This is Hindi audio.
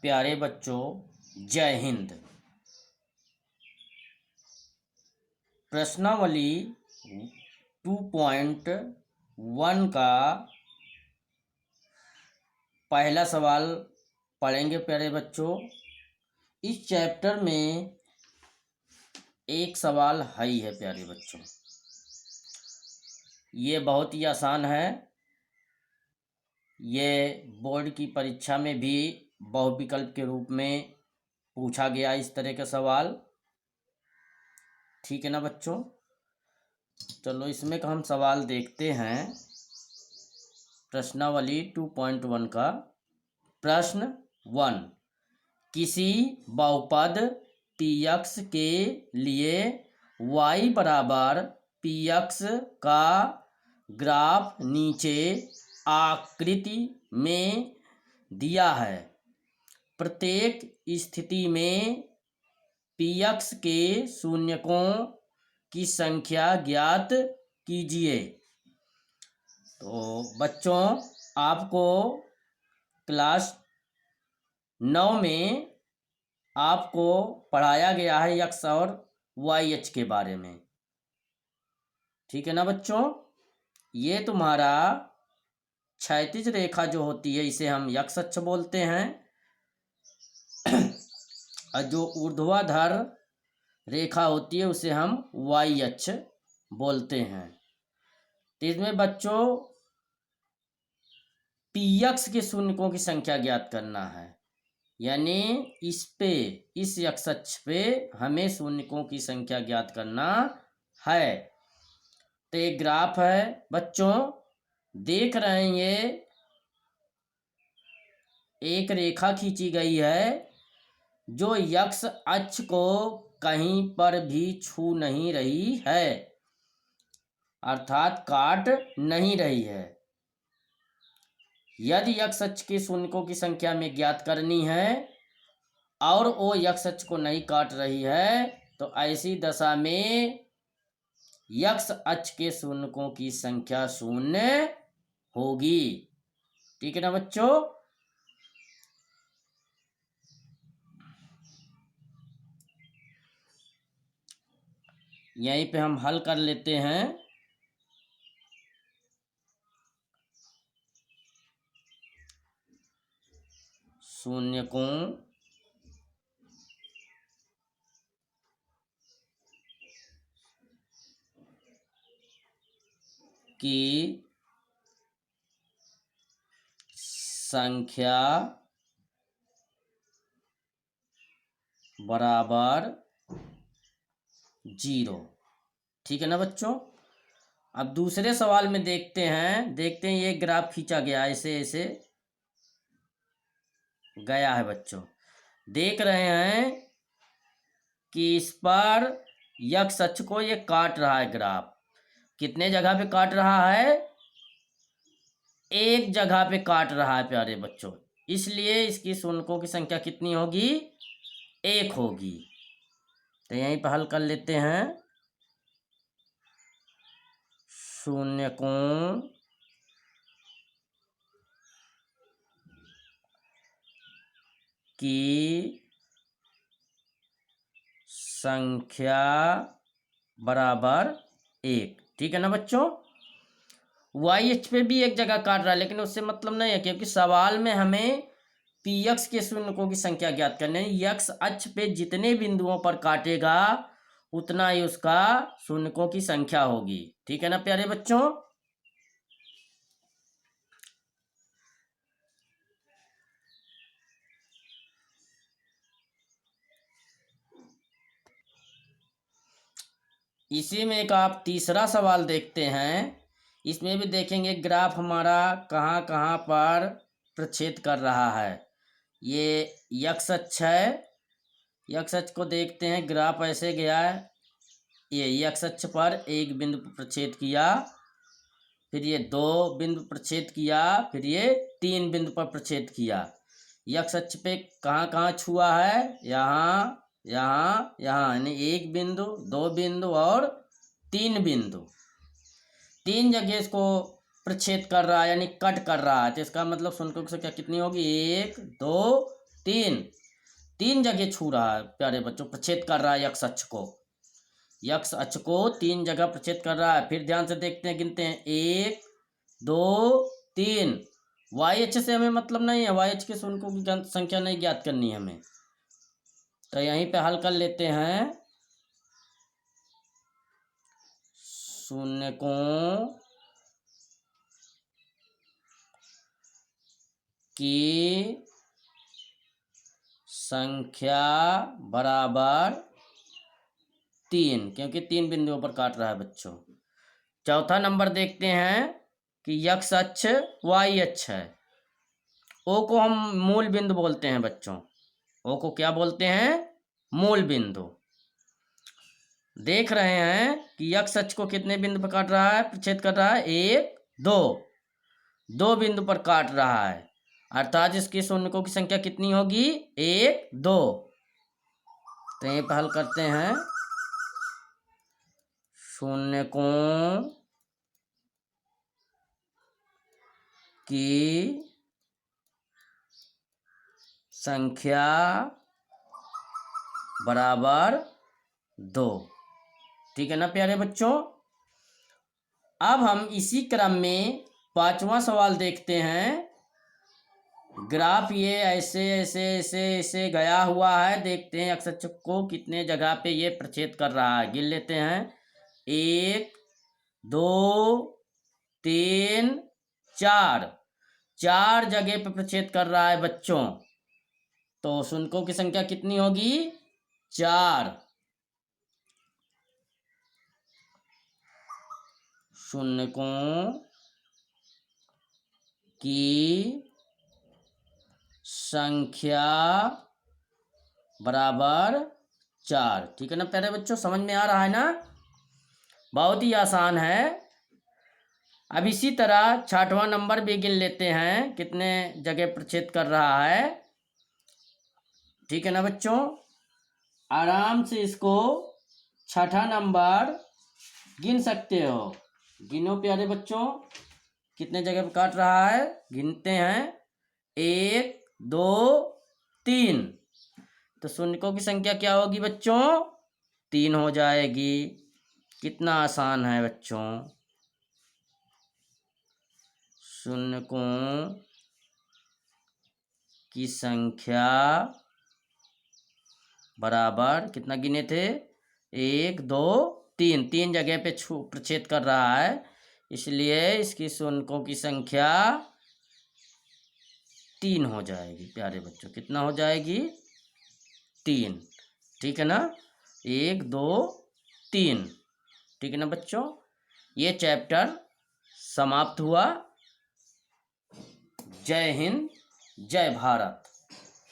प्यारे बच्चों, जय हिंद। प्रश्नावली 2.1 का पहला सवाल पढ़ेंगे प्यारे बच्चों। इस चैप्टर में एक सवाल है ही है प्यारे बच्चों। ये बहुत ही आसान है। ये बोर्ड की परीक्षा में भी बहुविकल्प के रूप में पूछा गया इस तरह का सवाल। ठीक है ना बच्चों? चलो इसमें का हम सवाल देखते हैं। प्रश्नावली 2.1 का प्रश्न 1। किसी बहुपद px के लिए y बराबर px का ग्राफ नीचे आकृति में दिया है। प्रत्येक स्थिति में px के शून्यकों की संख्या ज्ञात कीजिए। तो बच्चों, आपको क्लास 9 में आपको पढ़ाया गया है x और y के बारे में। ठीक है ना बच्चों? ये तुम्हारा क्षैतिज रेखा जो होती है इसे हम x अक्ष बोलते हैं और जो ऊर्ध्वाधर रेखा होती है उसे हम y अक्ष बोलते हैं। तो इसमें बच्चों px के शून्यकों की संख्या ज्ञात करना है, यानी इस x अक्ष पे हमें शून्यकों की संख्या ज्ञात करना है। तो एक ग्राफ है बच्चों, देख रहे हैं ये एक रेखा खींची गई है जो x अक्ष को कहीं पर भी छू नहीं रही है, अर्थात काट नहीं रही है। यदि x अक्ष के शून्यकों की संख्या में ज्ञात करनी है और वो x अक्ष को नहीं काट रही है, तो ऐसी दशा में x अक्ष के शून्यकों की संख्या शून्य होगी। ठीक है ना बच्चों? यहीं पे हम हल कर लेते हैं। शून्यकों की संख्या बराबर 0। ठीक है ना बच्चों? अब दूसरे सवाल में देखते हैं ये ग्राफ खींचा गया ऐसे ऐसे गया है बच्चों। देख रहे हैं कि इस पर x अक्ष को ये काट रहा है ग्राफ। कितने जगह पे काट रहा है? एक जगह पे काट रहा है प्यारे बच्चों, इसलिए इसकी शून्यकों की संख्या कितनी होगी? 1 होगी। तो यहीं पर हल कर लेते हैं। शून्यकों की संख्या बराबर 1। ठीक है ना बच्चों? y अक्ष पे भी एक जगह काट रहा है, लेकिन उससे मतलब नहीं है, क्योंकि सवाल में हमें px के शून्यकों की संख्या ज्ञात करनी है। x अक्ष पे जितने बिंदुओं पर काटेगा उतना ही उसका शून्यकों की संख्या होगी। ठीक है ना प्यारे बच्चों? इसी में एक आप तीसरा सवाल देखते हैं। इसमें भी देखेंगे ग्राफ हमारा कहाँ कहाँ पर प्रक्षेद कर रहा है। ये x अक्ष है, x अक्ष को देखते हैं। ग्राफ ऐसे गया है, ये x अक्ष पर एक बिंदु पर प्रक्षेद किया, फिर ये 2 बिंदु प्रक्षेद किया, फिर ये 3 बिंदु पर प्रक्षेद किया। x अक्ष पे कहाँ कहाँ छुआ है? यहाँ, यहाँ, यहाँ, यानी 1 बिंदु, 2 बिंदु और 3 बिंदु। 3 जगह इसको प्रक्षेद कर रहा है, यानी कट कर रहा है। तो इसका मतलब शून्यकों की संख्या कितनी होगी? 1, 2, तीन, तीन जगह छू रहा है प्यारे बच्चों, प्रछेद कर रहा है यक्ष अक्ष को। यक्ष अक्ष को तीन जगह प्रछेद कर रहा है। फिर ध्यान से देखते हैं, गिनते हैं, 1 2 3। वाई अक्ष से हमें मतलब नहीं है, वाई अक्ष के शून्यों की संख्या नहीं ज्ञात करनी है हमें, तो यहीं पे हल कर लेते हैं। शून्यकों की संख्या बराबर 3, क्योंकि 3 बिंदुओं पर काट रहा है बच्चों। चौथा नंबर देखते हैं कि यक्ष अक्ष वाई अक्ष है। ओ को हम मूल बिंदु बोलते हैं बच्चों। ओ को क्या बोलते हैं? मूल बिंदु। देख रहे हैं कि यक्ष अक्ष को कितने बिंदु पर काट रहा है, प्रछेद कर रहा है? 1 2, 2 बिंदु पर काट रहा है, अर्थात इसकी शून्यकों की संख्या कितनी होगी? 1 2। तो ये हल करते हैं। शून्यकों की संख्या बराबर 2। ठीक है ना प्यारे बच्चों। अब हम इसी क्रम में पांचवा सवाल देखते हैं। ग्राफ ये ऐसे ऐसे ऐसे ऐसे गया हुआ है। देखते हैं अक्ष अक्ष को कितने जगह पे ये प्रछेद कर रहा है। गिन लेते हैं, 1 2 3 4, 4 जगह पे प्रछेद कर रहा है बच्चों। तो शून्यकों की संख्या कितनी होगी? 4। शून्यकों की संख्या बराबर 4। ठीक है ना प्यारे बच्चों, समझ में आ रहा है ना? बहुत ही आसान है। अब इसी तरह छठवां नंबर भी गिन लेते हैं, कितने जगह प्रछेद कर रहा है। ठीक है ना बच्चों, आराम से इसको छठा नंबर गिन सकते हो। गिनो प्यारे बच्चों, कितने जगह पर काट रहा है। गिनते हैं, 1 2 3। तो शून्यकों की संख्या क्या होगी बच्चों? 3 हो जाएगी। कितना आसान है बच्चों। शून्यकों की संख्या बराबर, कितना गिने थे? 1 2 3, 3 जगह पे प्रछेद कर रहा है, इसलिए इसकी शून्यकों की संख्या 3 हो जाएगी प्यारे बच्चों। कितना हो जाएगी? 3। ठीक है ना, 1 2 3। ठीक है ना बच्चों, ये चैप्टर समाप्त हुआ। जय हिंद, जय भारत।